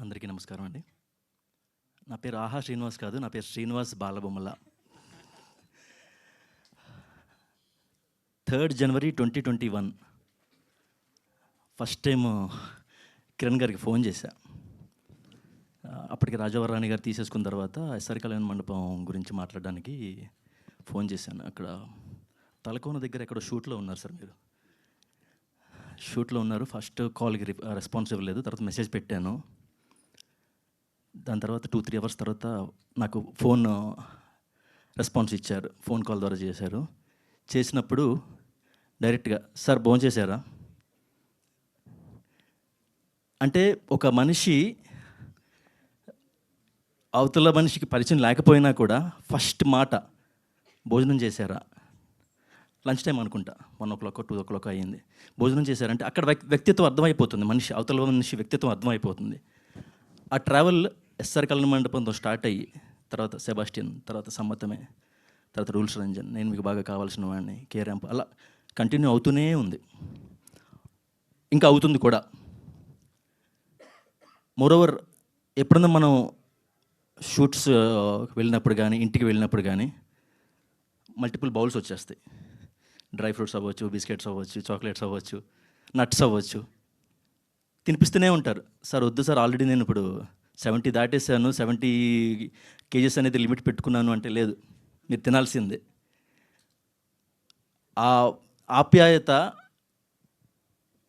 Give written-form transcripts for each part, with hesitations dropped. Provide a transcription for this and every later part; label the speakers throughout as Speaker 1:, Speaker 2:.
Speaker 1: అందరికీ నమస్కారం అండి. నా పేరు ఆహా శ్రీనివాస్ కాదు, నా పేరు Srinivas Balabommala. 3rd January 2021 first time Kiran గారికి ఫోన్ చేశా. అప్పటికి రాజవరాణి గారు తీసేసుకున్న తర్వాత ఎస్ఆర్ కళ్యాణ మండపం గురించి మాట్లాడడానికి ఫోన్ చేశాను. అక్కడ తలకోన దగ్గర ఎక్కడో షూట్లో ఉన్నారు సార్, మీరు షూట్లో ఉన్నారు. ఫస్ట్ కాల్కి రెస్పాన్స్ ఇవ్వలేదు, తర్వాత మెసేజ్ పెట్టాను. దాని తర్వాత 2-3 అవర్స్ తర్వాత నాకు ఫోన్ రెస్పాన్స్ ఇచ్చారు, ఫోన్ కాల్ ద్వారా చేశారు. చేసినప్పుడు డైరెక్ట్గా సార్ భోంచేశారా అంటే, ఒక మనిషి అవతల మనిషికి పరిచయం లేకపోయినా కూడా ఫస్ట్ మాట భోజనం చేశారా, లంచ్ టైం అనుకుంటా, 1 o'clock 2 o'clock అయ్యింది, భోజనం చేశారంటే అక్కడ వ్యక్తిత్వం అర్థమైపోతుంది, మనిషి అవతల మనిషి వ్యక్తిత్వం అర్థమైపోతుంది. ఆ ట్రావెల్ ఎస్ఆర్ కళ్యాణ మండపంతో స్టార్ట్ అయ్యి తర్వాత సెబాస్టియన్, తర్వాత సమ్మతమే, తర్వాత రూల్స్ రంజన్, నేను మీకు బాగా కావాల్సిన వాడిని, కే ర్యాంప్, అలా కంటిన్యూ అవుతూనే ఉంది, ఇంకా అవుతుంది కూడా. మోరోవర్ ఎప్పుడన్నా మనం షూట్స్ వెళ్ళినప్పుడు కానీ, ఇంటికి వెళ్ళినప్పుడు కానీ మల్టిపుల్ బౌల్స్ వచ్చేస్తాయి. డ్రై ఫ్రూట్స్ అవ్వచ్చు, బిస్కెట్స్ అవ్వచ్చు, చాక్లెట్స్ అవ్వచ్చు, నట్స్ అవ్వచ్చు, తినిపిస్తూనే ఉంటారు. సార్ వద్దు సార్, ఆల్రెడీ నేను ఇప్పుడు 70 దాటేసాను, 70 kgs అనేది లిమిట్ పెట్టుకున్నాను అంటే, లేదు మీరు తినాల్సిందే. ఆ ఆప్యాయత,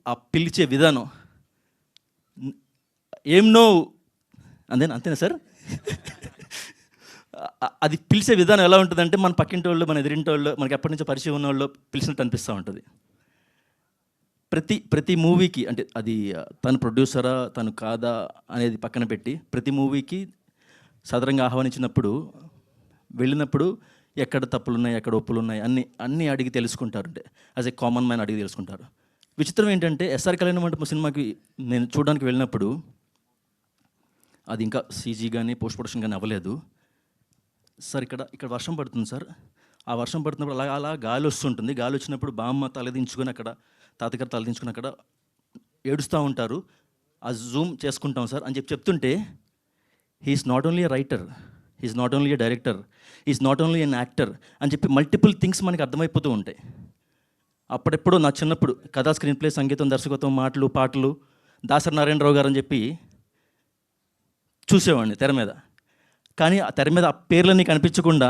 Speaker 1: ఆ పిలిచే విధానం, ఏం నో అంతేనా సార్? అది పిలిచే విధానం ఎలా ఉంటుందంటే, మన పక్కింటి వాళ్ళు, మన ఎదిరింటి వాళ్ళు, మనకి ఎప్పటి నుంచో పరిచయం ఉన్న వాళ్ళు పిలిచినట్టు అనిపిస్తూ ఉంటుంది. ప్రతి మూవీకి, అంటే అది తను ప్రొడ్యూసరా తను కాదా అనేది పక్కన పెట్టి, ప్రతి మూవీకి సదరంగా ఆహ్వానించినప్పుడు వెళ్ళినప్పుడు ఎక్కడ తప్పులు ఉన్నాయి, ఎక్కడ ఒప్పులు ఉన్నాయి, అన్నీ అడిగి తెలుసుకుంటారు. అంటే యాజ్ ఏ కామన్ మ్యాన్ అడిగి తెలుసుకుంటారు. విచిత్రం ఏంటంటే, ఎస్ఆర్ కళ్యాణ మండపం సినిమాకి నేను చూడడానికి వెళ్ళినప్పుడు అది ఇంకా సీజీ కానీ పోస్ట్ ప్రొడక్షన్ కానీ అవ్వలేదు. సార్ ఇక్కడ వర్షం పడుతుంది సార్, ఆ వర్షం పడుతున్నప్పుడు అలా గాలి వస్తుంటుంది, గాలి వచ్చినప్పుడు బామ్మ తలదించుకొని అక్కడ, తాతగారు తలదించుకుని అక్కడ ఏడుస్తూ ఉంటారు, ఆ జూమ్ చేసుకుంటాం సార్ అని చెప్తుంటే, he's not only a writer, he's not only a director, he's not only an actor అని చెప్పి మల్టిపుల్ థింగ్స్ మనకి అర్థమైపోతూ ఉంటాయి. అప్పుడెప్పుడు నా చిన్నప్పుడు కథా, స్క్రీన్ ప్లే, సంగీతం, దర్శకత్వం, మాటలు, పాటలు దాసరి నారాయణరావు గారు అని చెప్పి చూసేవాడిని తెర మీద. కానీ ఆ తెర మీద ఆ పేర్లన్నీ కనిపించకుండా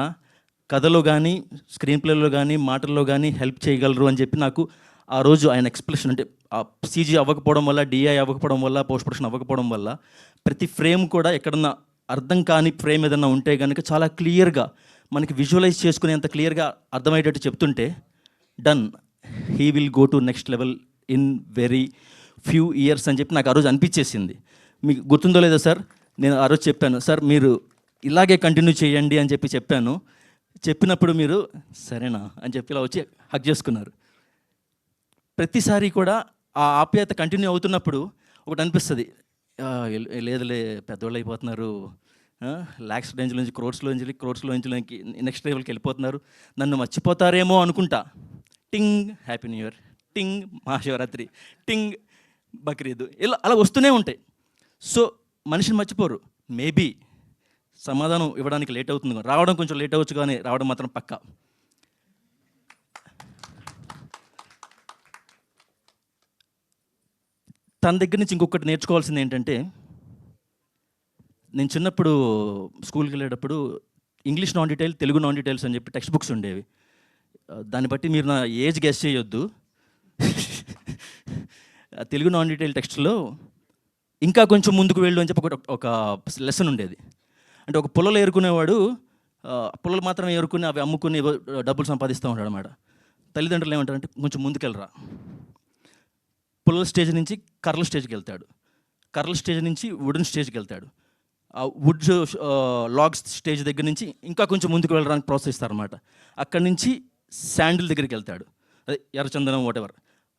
Speaker 1: కథలో కానీ, స్క్రీన్ ప్లేలో కానీ, మాటల్లో కానీ హెల్ప్ చేయగలరు అని చెప్పి నాకు ఆ రోజు ఆయన ఎక్స్ప్రెషన్, అంటే ఆ సీజీ అవ్వకపోవడం వల్ల, డిఐ అవ్వకపోవడం వల్ల, పోస్ట్ ప్రొడక్షన్ అవ్వకపోవడం వల్ల ప్రతి ఫ్రేమ్ కూడా ఎక్కడన్నా అర్థం కాని ఫ్రేమ్ ఏదన్నా ఉంటే కనుక చాలా క్లియర్గా మనకి విజువలైజ్ చేసుకునేంత క్లియర్గా అర్థమయ్యేటట్టు చెప్తుంటే, done, he will go to next level in very few years అని చెప్పి నాకు ఆ రోజు అనిపించేసింది. మీకు గుర్తుందో లేదో సార్, నేను ఆ రోజు చెప్పాను, సార్ మీరు ఇలాగే కంటిన్యూ చేయండి అని చెప్పాను. చెప్పినప్పుడు మీరు సరేనా అని చెప్పి ఇలా వచ్చి హగ్ చేసుకున్నారు. ప్రతిసారి కూడా ఆ ఆప్యాయత కంటిన్యూ అవుతున్నప్పుడు ఒకటి అనిపిస్తుంది, లేదులే పెద్దవాళ్ళు అయిపోతున్నారు, ల్యాక్స్ రేంజ్ నుంచి క్రోర్స్లో నుంచి నెక్స్ట్ లెవెల్కి వెళ్ళిపోతున్నారు, నన్ను మర్చిపోతారేమో అనుకుంటా. టింగ్ హ్యాపీ న్యూ ఇయర్, టింగ్ మహాశివరాత్రి, టింగ్ బక్రీద్, ఇలా అలా వస్తూనే ఉంటాయి. సో మనిషిని మర్చిపోరు. మేబీ సమాధానం ఇవ్వడానికి లేట్ అవుతుంది, రావడం కొంచెం లేట్ అవ్వచ్చు, కానీ రావడం మాత్రం పక్కా. తన దగ్గర నుంచి ఇంకొకటి నేర్చుకోవాల్సింది ఏంటంటే, నేను చిన్నప్పుడు స్కూల్కి వెళ్ళేటప్పుడు English non detail, Telugu non details అని చెప్పి టెక్స్ట్ బుక్స్ ఉండేవి. దాన్ని బట్టి మీరు నా ఏజ్ గెస్ చేయొద్దు. తెలుగు నాన్ డీటెయిల్ టెక్స్ట్లో ఇంకా కొంచెం ముందుకు వెళ్ళు అని చెప్పి ఒక లెసన్ ఉండేది. అంటే ఒక పుల్లలు ఏరుకునేవాడు పుల్లలు మాత్రం ఏరుకుని అవి అమ్ముకుని డబ్బులు సంపాదిస్తూ ఉంటాడు అన్నమాట. తల్లిదండ్రులు ఏమంటారంటే, కొంచెం ముందుకెళ్ళరా. పుల్లల స్టేజ్ నుంచి కర్రల స్టేజ్కి వెళ్తాడు, కర్రల స్టేజ్ నుంచి వుడెన్ స్టేజ్కి వెళ్తాడు, ఆ వుడ్ లాగ్స్ స్టేజ్ దగ్గర నుంచి ఇంకా కొంచెం ముందుకు వెళ్ళడానికి ప్రోత్సహిస్తారన్నమాట. అక్కడి నుంచి శాండిల్ దగ్గరికి వెళ్తాడు, అదే ఎర్రచందనం వాటెవర్,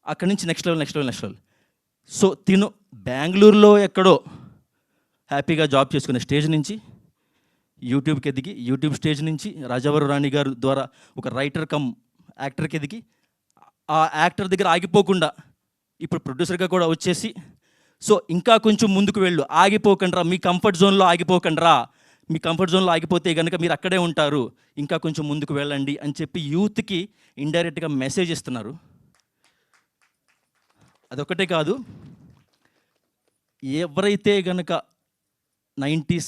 Speaker 1: అక్కడి నుంచి నెక్స్ట్ లెవెల్. సో తిను బెంగళూరులో ఎక్కడో హ్యాపీగా జాబ్ చేసుకునే స్టేజ్ నుంచి యూట్యూబ్కి ఎదిగి, యూట్యూబ్ స్టేజ్ నుంచి రాజవరాణి గారు ద్వారా ఒక రైటర్ కమ్ యాక్టర్కి ఎదిగి, ఆ యాక్టర్ దగ్గర ఆగిపోకుండా ఇప్పుడు ప్రొడ్యూసర్గా కూడా వచ్చేసి సో ఇంకా కొంచెం ముందుకు వెళ్ళు, ఆగిపోకండ్రా, మీ కంఫర్ట్ జోన్లో ఆగిపోకండ్రా, మీ కంఫర్ట్ జోన్లో ఆగిపోతే కనుక మీరు అక్కడే ఉంటారు, ఇంకా కొంచెం ముందుకు వెళ్ళండి అని చెప్పి యూత్కి ఇండైరెక్ట్గా మెసేజ్ ఇస్తున్నారు. అదొకటే కాదు, ఎవరైతే గనక 90s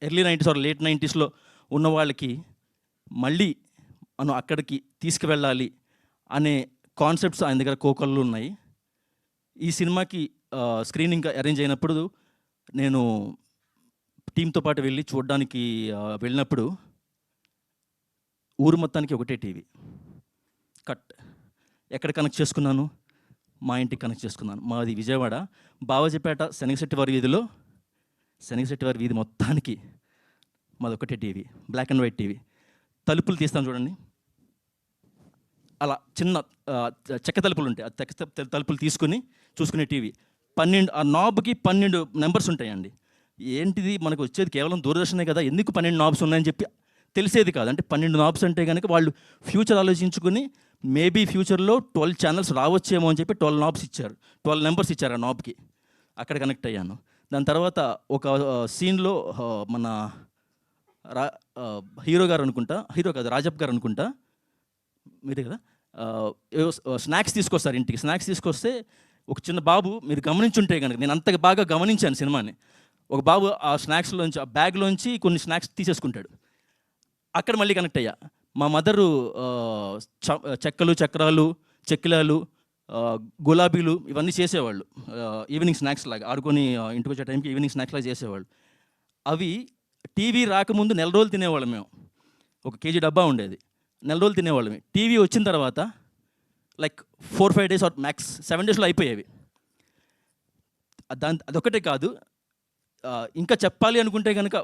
Speaker 1: early 90s are late 90sలో ఉన్న వాళ్ళకి మళ్ళీ మనం అక్కడికి తీసుకువెళ్ళాలి అనే కాన్సెప్ట్స్ ఆయన దగ్గర కోకొల్లు ఉన్నాయి. ఈ సినిమాకి స్క్రీనింగ్ అరేంజ్ అయినప్పుడు నేను టీంతో పాటు వెళ్ళి చూడడానికి వెళ్ళినప్పుడు ఊరు మొత్తానికి ఒకటే టీవీ కట్. ఎక్కడ కనెక్ట్ చేసుకున్నాను? మా ఇంటికి కనెక్ట్ చేసుకున్నాను. మాది విజయవాడ, బావజపేట శనగశెట్టివారి వీధిలో, శనగశెట్టివారి వీధి మొత్తానికి మాది ఒకటే TV, black and white TV. తలుపులు తీస్తాను చూడండి, అలా చిన్న చెక్క తలుపులు ఉంటాయి, ఆ చెక్క తలుపులు తీసుకుని చూసుకునే టీవీ. 12 ఆ నాబ్కి 12 నెంబర్స్ ఉంటాయండి. ఏంటిది, మనకు వచ్చేది కేవలం దూరదర్శనే కదా, ఎందుకు 12 నాబ్స్ ఉన్నాయని చెప్పి తెలిసేది కాదు. అంటే 12 నాబ్స్ అంటే కనుక వాళ్ళు ఫ్యూచర్ ఆలోచించుకుని మేబీ ఫ్యూచర్లో 12 ఛానల్స్ రావచ్చేమో అని చెప్పి 12 నాబ్స్ ఇచ్చారు, 12 నెంబర్స్ ఇచ్చారు ఆ నాబ్కి. అక్కడ కనెక్ట్ అయ్యాను. దాని తర్వాత ఒక సీన్లో మన హీరో గారు అనుకుంటా, హీరో కాదు రాజప్ గారు అనుకుంటా, మీరే కదా, స్నాక్స్ తీసుకొస్తారు ఇంటికి. స్నాక్స్ తీసుకొస్తే ఒక చిన్న బాబు, మీరు గమనించుంటే కనుక, నేను అంత బాగా గమనించాను సినిమాని, ఒక బాబు ఆ స్నాక్స్లోంచి, ఆ బ్యాగ్లోంచి కొన్ని స్నాక్స్ తీసేసుకుంటాడు. అక్కడ మళ్ళీ కనెక్ట్ అయ్యా. మా మదరు చెక్కలు, చక్రాలు, చెక్కిలాలు, గులాబీలు ఇవన్నీ చేసేవాళ్ళు ఈవినింగ్ స్నాక్స్ లాగా. ఆడుకొని ఇంటికి వచ్చే టైంకి ఈవినింగ్ స్నాక్స్ లాగా చేసేవాళ్ళు. అవి టీవీ రాకముందు నెల రోజులు తినేవాళ్ళం మేము. 1 కేజీ డబ్బా ఉండేది, నెల రోజులు తినేవాళ్ళమే. టీవీ వచ్చిన తర్వాత లైక్ 4-5 డేస్ ఆర్ మ్యాక్స్ 7 డేస్లో అయిపోయేవి. అదొకటే కాదు, ఇంకా చెప్పాలి అనుకుంటే కనుక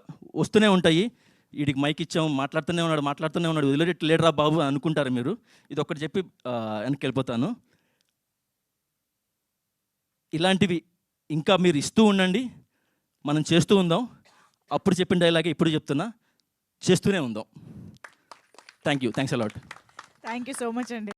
Speaker 1: వస్తూనే ఉంటాయి. వీడికి మైక్ ఇచ్చాము, మాట్లాడుతూనే ఉన్నాడు, వదిలేట్లేడరా బాబు అని అనుకుంటారు మీరు. ఇది ఒకటి చెప్పి వెనక్కి వెళ్ళిపోతాను. ఇలాంటివి ఇంకా మీరు ఇస్తూ ఉండండి, మనం చేస్తూ ఉందాం. అప్పుడు చెప్పిన డైలాగే ఇప్పుడు చెప్తున్నా, చేస్తూనే ఉందాం. Thank you, thanks a lot.
Speaker 2: Thank you so much అండి.